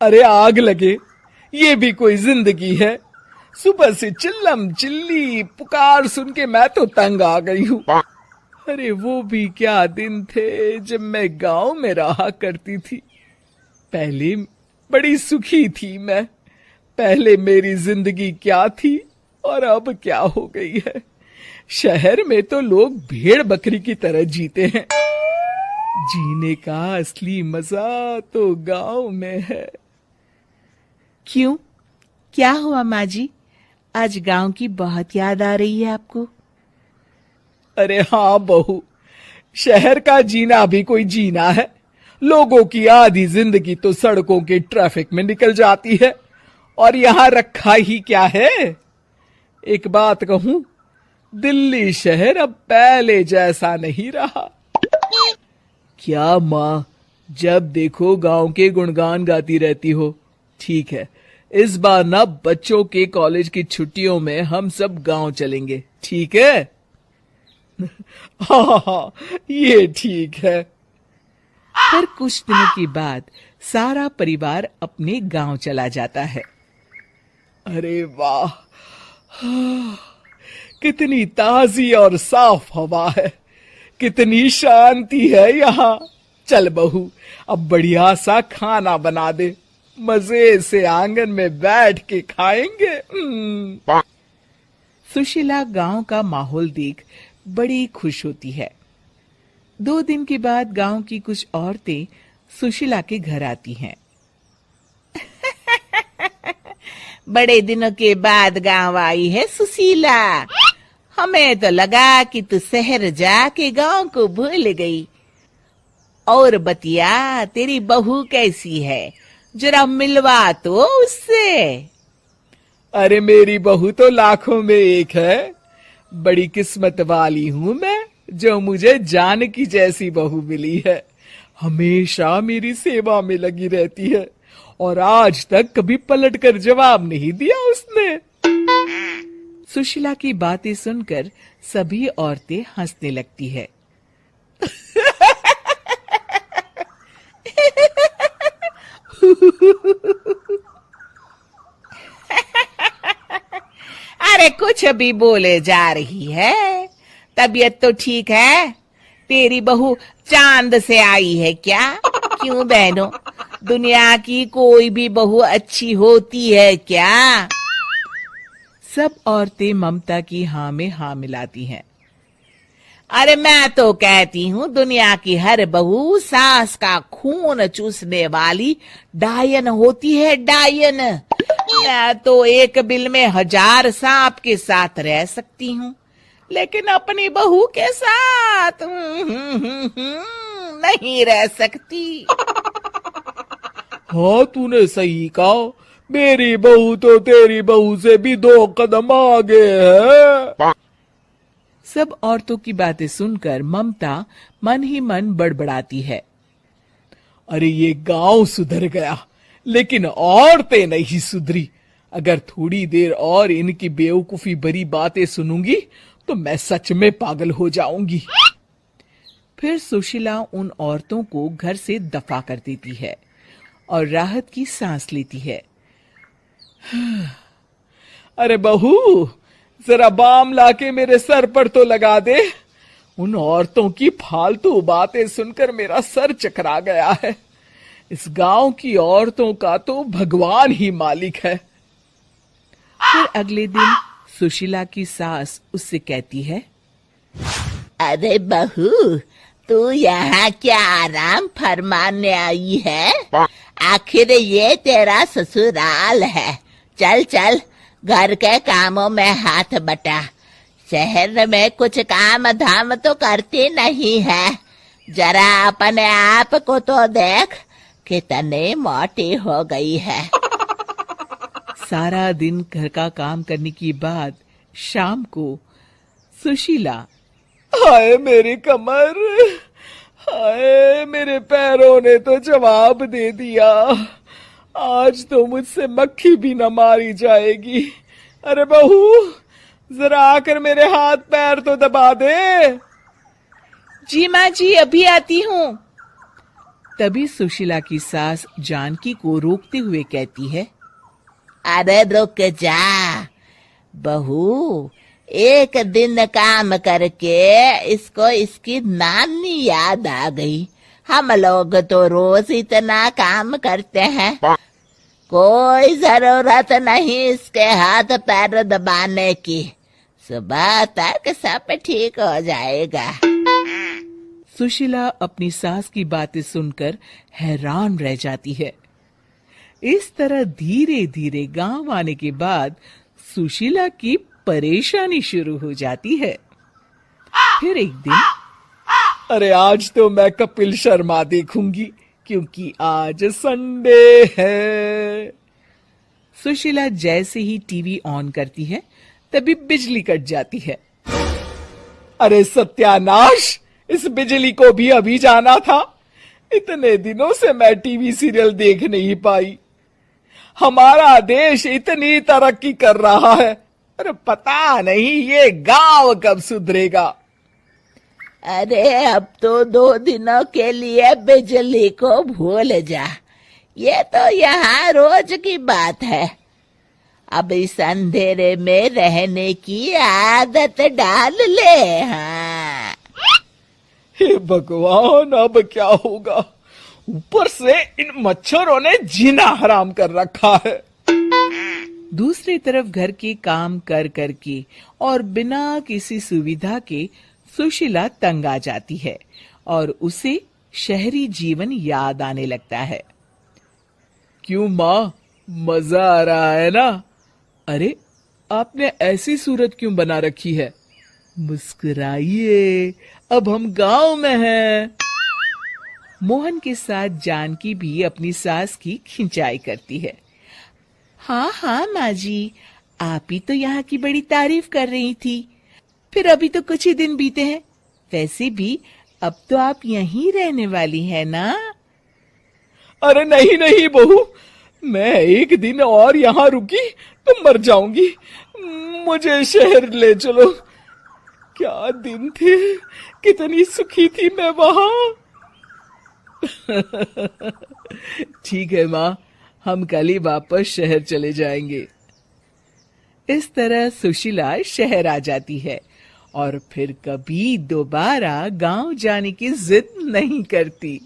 अरे आग लगे, ये भी कोई जिंदगी है। सुबह से चिल्लम चिल्ली पुकार सुन के मैं तो तंग आ गई हूँ। अरे वो भी क्या दिन थे जब मैं गांव में रहा करती थी। पहले बड़ी सुखी थी मैं। पहले मेरी जिंदगी क्या थी और अब क्या हो गई है। शहर में तो लोग भेड़ बकरी की तरह जीते हैं। जीने का असली मजा तो गांव में है। क्यों, क्या हुआ माँ जी? आज गांव की बहुत याद आ रही है आपको? अरे हाँ बहू, शहर का जीना भी कोई जीना है। लोगों की आधी जिंदगी तो सड़कों के ट्रैफिक में निकल जाती है, और यहां रखा ही क्या है। एक बात कहूं, दिल्ली शहर अब पहले जैसा नहीं रहा। क्या माँ, जब देखो गांव के गुणगान गाती रहती हो। ठीक है, इस बार ना बच्चों के कॉलेज की छुट्टियों में हम सब गांव चलेंगे, ठीक है? हाँ, ये ठीक है। फिर कुछ दिनों के बाद सारा परिवार अपने गांव चला जाता है। अरे वाह, कितनी ताजी और साफ हवा है, कितनी शांति है यहाँ। चल बहू, अब बढ़िया सा खाना बना दे, मजे से आंगन में बैठ के खाएंगे। सुशीला गांव का माहौल देख बड़ी खुश होती है। 2 दिन के बाद गांव की कुछ औरतें सुशीला के घर आती हैं। बड़े दिनों के बाद गांव आई है सुशीला। हमें तो लगा कि तू शहर जाके गांव को भूल गई। और बतिया, तेरी बहू कैसी है? जरा मिलवा तो उससे। अरे मेरी बहू तो लाखों में एक है। बड़ी किस्मत वाली हूं मैं जो मुझे जानकी जैसी बहू मिली है। हमेशा मेरी सेवा में लगी रहती है, और आज तक कभी पलटकर जवाब नहीं दिया उसने। सुशीला की बातें सुनकर सभी औरतें हंसने लगती है। अरे कुछ भी बोले जा रही है। तबीयत तो ठीक है? तेरी बहू चांद से आई है क्या? क्यों बहनों, दुनिया की कोई भी बहू अच्छी होती है क्या? सब औरतें ममता की हाँ में हाँ मिलाती हैं। अरे मैं तो कहती हूँ दुनिया की हर बहू सास का खून चूसने वाली डायन होती है, डायन। मैं तो एक बिल में 1000 सांप के साथ रह सकती हूँ, लेकिन अपनी बहू के साथ नहीं रह सकती। हाँ, तूने सही कहा। मेरी बहू तो तेरी बहू से भी 2 कदम आगे है। सब औरतों की बातें सुनकर ममता मन ही मन बड़बड़ाती है। अरे ये गांव सुधर गया, लेकिन औरतें नहीं सुधरी। अगर थोड़ी देर और इनकी बेवकूफी भरी बातें सुनूंगी तो मैं सच में पागल हो जाऊंगी। फिर सुशीला उन औरतों को घर से दफा कर देती है और राहत की सांस लेती है। अरे बहू, जरा बाम लाके मेरे सर पर तो लगा दे। उन औरतों की फालतू बातें सुनकर मेरा सर चकरा गया है। इस गांव की औरतों का तो भगवान ही मालिक है। फिर अगले दिन सुशीला की सास उससे कहती है, अरे बहू, तू यहाँ क्या आराम फरमाने आई है? आखिर ये तेरा ससुराल है। चल चल, घर के कामों में हाथ बटा। शहर में कुछ काम धाम तो करती नहीं है। जरा अपने आप को तो देख, कितनी मोटी हो गई है। सारा दिन घर का काम करने के बाद शाम को सुशीला, हाय मेरी कमर, हाय मेरे पैरों ने तो जवाब दे दिया। आज तो मुझसे मक्खी भी न मारी जाएगी। अरे बहू, जरा आकर मेरे हाथ पैर तो दबा दे। जी माँ जी, अभी आती हूँ। तभी सुशीला की सास जानकी को रोकते हुए कहती है, अरे रुक जा बहू, एक दिन काम करके इसको इसकी नानी याद आ गई। हम लोग तो रोज इतना काम करते हैं, कोई जरूरत नहीं इसके हाथ पैर दबाने की। सुबह तक सब ठीक हो जाएगा। सुशीला अपनी सास की बातें सुनकर हैरान रह जाती है। इस तरह धीरे धीरे गांव आने के बाद सुशीला की परेशानी शुरू हो जाती है। फिर एक दिन, अरे आज तो मैं कपिल शर्मा देखूंगी क्योंकि आज संडे है। सुशीला जैसे ही टीवी ऑन करती है तभी बिजली कट जाती है। अरे सत्यानाश, इस बिजली को भी अभी जाना था। इतने दिनों से मैं टीवी सीरियल देख नहीं पाई। हमारा देश इतनी तरक्की कर रहा है, अरे पता नहीं ये गांव कब सुधरेगा। अरे अब तो 2 दिनों के लिए बिजली को भूल जा, ये तो यहाँ रोज की बात है। अब इस अंधेरे में रहने की आदत डाल ले। हाँ, हे भगवान, अब क्या होगा? ऊपर से इन मच्छरों ने जीना हराम कर रखा है। दूसरी तरफ घर के काम कर कर के और बिना किसी सुविधा के सुशीला तंग आ जाती है और उसे शहरी जीवन याद आने लगता है। क्यों माँ, मजा आ रहा है ना? अरे आपने ऐसी सूरत क्यों बना रखी है? मुस्कुराइए, अब हम गांव में हैं। मोहन के साथ जानकी भी अपनी सास की खिंचाई करती है। हाँ हाँ माँ जी, आप ही तो यहाँ की बड़ी तारीफ कर रही थी। फिर अभी तो कुछ ही दिन बीते हैं, वैसे भी अब तो आप यहीं रहने वाली है ना? अरे नहीं नहीं बहू, मैं एक दिन और यहाँ रुकी तो मर जाऊंगी। मुझे शहर ले चलो। क्या दिन थे, कितनी सुखी थी मैं वहां। ठीक है माँ, हम कल ही वापस शहर चले जाएंगे। इस तरह सुशीला शहर आ जाती है और फिर कभी दोबारा गांव जाने की जिद नहीं करती।